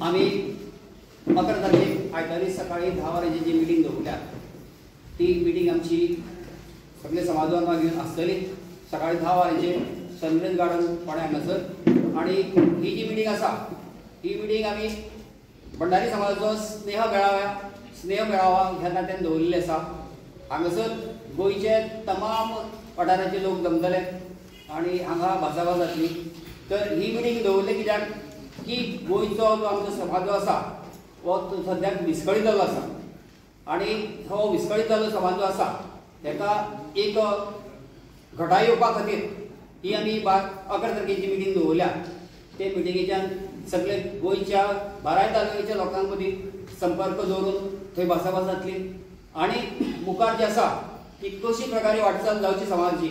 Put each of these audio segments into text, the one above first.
आम्ही 11 तारखेक आयतारी सकाळी 10 वरांची जी मिटींग दवरल्या ती मिटींग आमची सगळे समाजबांधवांक घेवन आसतली सकाळी 10 वरांचे सनरायज गार्डन फोंड्या हांगासर। आणि ही जी मिटींग आसा ही मिटींग आमी भंडारी समाजाचो स्नेह मेळावा ह्या नात्यान दवरलेली आसा। हांगासर गोंयचे तमाम वाठारांचे लोक जमतले आणि हांगा भासाभास जातली। तर ही मिटींग दवरली कित्याक की गोंयचो जो आमचो समाज आसा हो सद्याक विस्कळीत जाल्लो आसा आणि हो विस्कळीत जाल्लो समाज जो आसा ताका एक घटाय येवपा खातीर ही आमी 11 तारखेची मिटींग दवरल्या। ते मिटींगेच्यान सगळे गोंयच्या 12 तालुक्याच्या लोकांक मदीं संपर्क दवरून थंय भासाभास जातली आणि मुखार जे आसा की कशी प्रकारे वाटचाल जावची समाजाची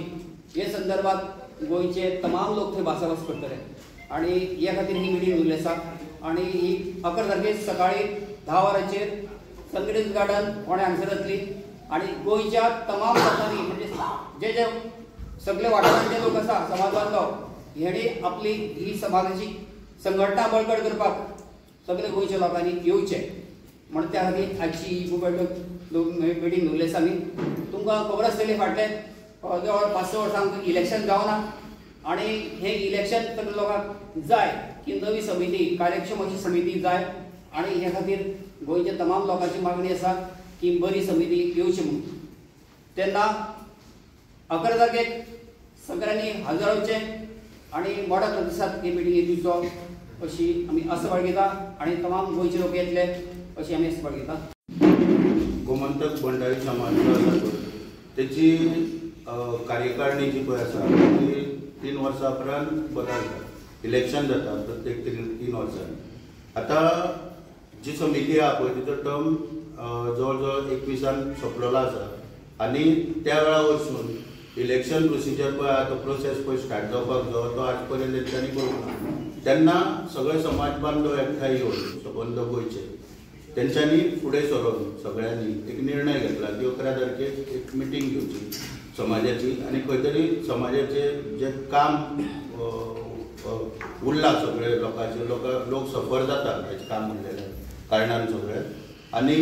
हे संदर्भात गोंयचे तमाम लोक थंय भासाभास करतले आणि ह्या खातीर ही मिटींग दवरली आसा। आणि ही 11 तारखेक सकाळी 10 वरांचेर सनरायज गार्डन फोंड्या हांगासर जातली आणि गोंयच्या तमाम लोकांनी म्हणजे जे जे सगळे वाठारांतले लोक आसा समाज बांधव हेणी आपली ही समाजाची संघटना बळकट करपाक सगळे गोंयच्या लोकांनी येवचे म्हणून त्या खातीर आजची ही मिटींग दवरली आसा आमी। तुमकां खबर आसतली फाटले जवळ 5-6 वर्सांक इलेक्शन जावना आणि हे इलेक्शन सगळे लोकांक जाय की नवी समिती कार्यक्षम अशी समिती जाय आणि ह्या खातीर गोंयच्या तमाम लोकांची मागणी आसा की बरी समिती येवची म्हणून। तेन्ना 11 तारखेक सगळ्यांनी हजर रावचे आणि मोठ्या प्रतिसाद हे मिटींगेक दिवचो अशी आमी आस बाळगिता आणि तमाम गोंयचे लोक येतले अशी आमी आस बाळगिता। गोमंतक भंडारी समाज जो आसा तेची कार्यकारिणी जी पळय आसा ती 3 वर्सां उपरांत बदलता। इलेक्शन जाता प्रत्येक 3 वर्सांनी। आता जी समिती आहा पळय तिचो टर्म जवळ जवळ 21 सोंपलेलो आसा आनी त्या वेळा वचून इलेक्शन प्रोसिजर पळय आहा तो प्रोसेस पळय स्टार्ट जावपाक जाय तो आज पर्यंत तेंच्यांनी करूंक ना। तेन्ना सगळे समाज बांधव एकठांय येवन सबंद गोंयचे तेंच्यांनी फुडें सरून सगळ्यांनी एक निर्णय घेतला की 11 तारखेक एक मिटींग घेवची समाजाची आणि खंय तरी समाजाचे जे काम उरला सगळे लोकांचे लोक सफर जातात हेजें काम उरलेलें कारणान सगळे आनी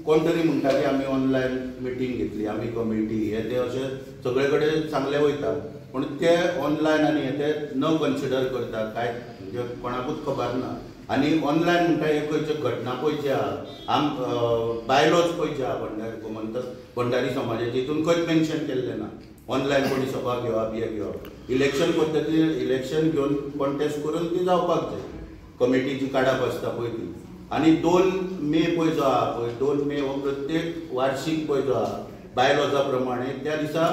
कोण तरी म्हणटा की आमी ऑनलायन मिटींग घेतली आमी कमिटी हे ते अशें सगळे कडेन सांगले वयता पूण ते ऑनलायन आनी हे ते न कन्सिडर करता काय म्हणजे कोणाकूच खबर ना। आनी ऑनलायन म्हणटा हे खंयच्यो घटना पळयचे आहा बायलॉज पळयचे आहा गोमंतक भंडारी समाजाचे हितून खंयच मेन्शन केल्लें ना ऑनलायन कोणी सभा घेवप हे घेवप। इलेक्शन पद्दतीन इलेक्शन घेवन कॉन्टेस्ट करून ती जावपाक जाय कमिटीची काडप आसता पळय ती। आनी 2 मे पळय जो आहा पळय 2 मे हो प्रत्येक वार्षिक पळय जो आहा बायलॉजा प्रमाणे त्या दिसा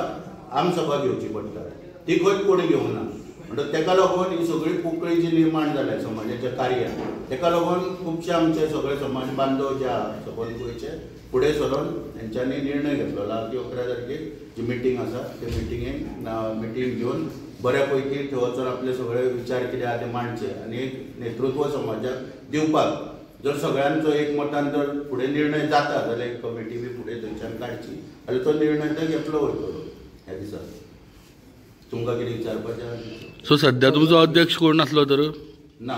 आमसभा घेवची पडटा ती खंयच कोणी घेवंक ना। म्हणटच तेका लागून ही सगळी पोकळी जी निर्माण जाल्या समाजाच्या कार्याक तेका लागून खुबशे आमचे सगळे समाज बांधव जे आहा सबंद गोंयचे फुडें सरून तेंच्यांनी निर्णय घेतलेलो आहा की 11 तारखेक जी मिटींग आसा ते मिटींग घेवन बऱ्या पैकी थंय वचून आपले सगळे विचार कितें आहा ते मांडचे आनी एक नेतृत्व समाजाक दिवपाक जर सगळ्यांचो एक मतान जर फुडें निर्णय जाता जाल्यार एक कमिटी बी फुडें थंयच्यान काडची जाल्यार तो निर्णय तो घेतलो वयतलो ह्या दिसा। तुमकां कितें विचारपाचें? सो सध्या तुमचो अध्यक्ष कोण आसलो तर? ना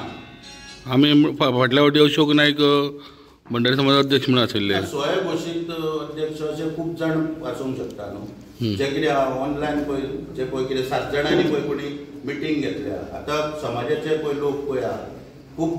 आमी फाटल्या फावटी अशोक नायक भंडारी समाज अध्यक्ष म्हणून आशिल्ले। स्वयं घोशीत अध्यक्ष अशे खूब जाण आसूंक शकता न्हू जे कितें ऑनलायन पळय जे पळय कितें 7 जाणांनी पळय कोणी मिटींग घेतल्या आतां समाजाचे पळय लोक पळय आहा खूब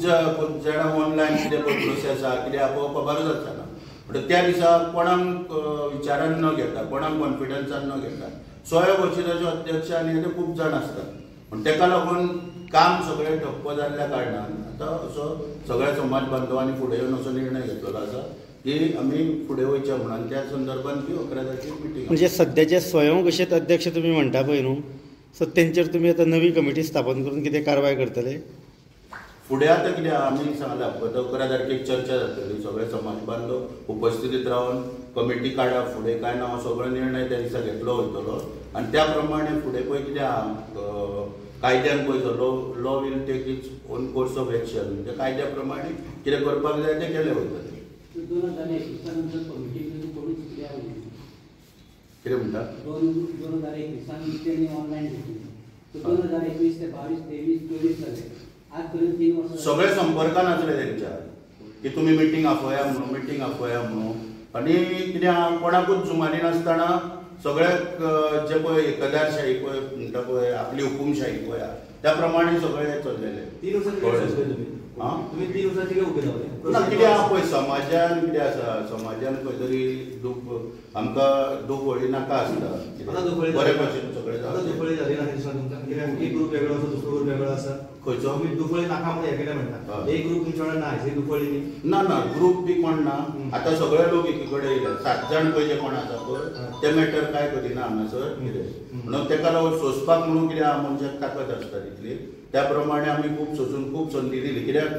जाणां ऑनलायन कितें पळय प्रोसेस आहा कितें आहा पळोवपाक खबरच आसना म्हणटच त्या दिसा कोणाक विचारान न घेता कोणाक कॉन्फिडन्सान न घेता स्वयं घोशीताचे अध्यक्ष आनी ते खूब जाण आसतात पूण तेका लागून काम सगळें ठप्प जाल्ल्या कारणान आतां असो सगळ्या समाज बांधवांनी फुडें येवन असो निर्णय घेतलेलो आसा की आमी फुडें वयचे म्हणून त्या संदर्भात ती 11 तारखेक मिटींग। म्हणजे सद्याचे स्वयं घोशीत अध्यक्ष तुमी म्हणटा पळय न्हू सो तेंचेर तुमी आतां नवी कमिटी स्थापन करून कितें कारवाय करतले? फुडें आतां कितें आमी सांगलां 11 तारखेक चर्चा जातली सगळे समाज बांधव उपस्थितीत रावन कमिटी काडप फुडें काय ना हो सगळो निर्णय त्या दिसा घेतलो वयतलो आनी त्या प्रमाणे फुडें पळय कितें आहा कायद्यान पळय law will take its own course of action म्हणजे कायद्या प्रमाणे कितें करपाक जाय तें केलें वयतलें। कितें म्हणटा? 2021 ऑनलायन 2021 ते 22, 23, 24 जाले सगळे संपर्कान आसले तेंच्या की तुमी मिटींग आफोया म्हणून आनी कितें कोणाकूच जुमानी नासतना सगळ्याक जे पळय एकदारशाही पळय म्हणटा पळय आपली हुकुमशाही पळय त्या प्रमाणे सगळे चल्लेले. 3 वर्सांची तुम्ही 3 वर्सांची काय उबे रावले ना कितें आहा पळय समाजान कितें आसा समाजान खंय तरी दूख आमकां दूख व्हडी नाका आसता बरे भशेन सगळे दुफळी झाली ना दिसता तुमकां कित्याक एक ग्रुप वेगळो आसा दुसरो ग्रुप वेगळो आसा खंयचो तुम्ही दुफळी नाका म्हणून हे कितें म्हणटा एक ग्रुप तुमच्या वांगडा ना हे दुफळी न्ही ना ग्रुप बी कोण ना आतां सगळे लोक एकी कडेन येयले 7 जाण पळय जे कोण आसा पळय ते मॅटर काय करिना हांगासर कितें म्हणून तेका लागून सोंसपाक म्हणून कितें आहा मनशाक ताकद आसता तितली त्या प्रमाणे आमी खूब सोंसून खूब संदी दिली कित्याक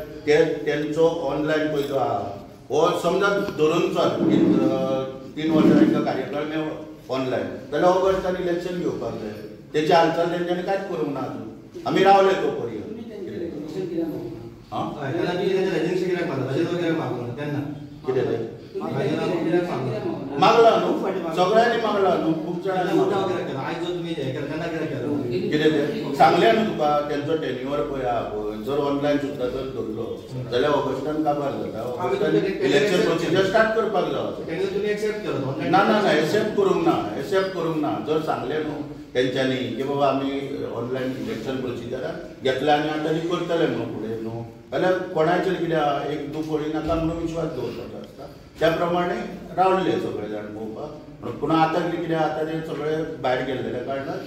तेंचो ऑनलायन पयलो आहा हो समजा धरून चल 3 वर्सां तांकां कार्यकाळ मेळ्ळो ऑनलायन जाल्यार ऑगस्टान इलेक्शन घेवपाक जाय तेची हालचाल तेंच्यांनी कांयच करूंक ना अजून आमी रावले तो पर्यंत कितें तें मागला न्हू सगळ्यांनी मागला न्हू खूब जाणांनी कितें तें सांगलें न्हू तुका तेंचो टेन्युअर पळय आहा पळय जर ऑनलायन सुद्दां जर धरलो जाल्यार ऑगस्टान काबार जाता ऑगस्टान इलेक्शन प्रोसिजर स्टार्ट करपाक जाय ना एक्सेप्ट करूंक ना जर सांगलें न्हू तेंच्यांनी की बाबा आमी ऑनलायन इलेक्शन प्रोसिजराक घेतलें आनी आतां ती करतले न्हू फुडें न्हू जाल्यार कोणाचेर कितें एक दुफळी नाका म्हणून विश्वास दवरपाचो आसता त्या प्रमाणे रावले सगळे जाण पळोवपाक पूण आतां कितें आतां ते सगळे भायर गेल्लेल्या कारणान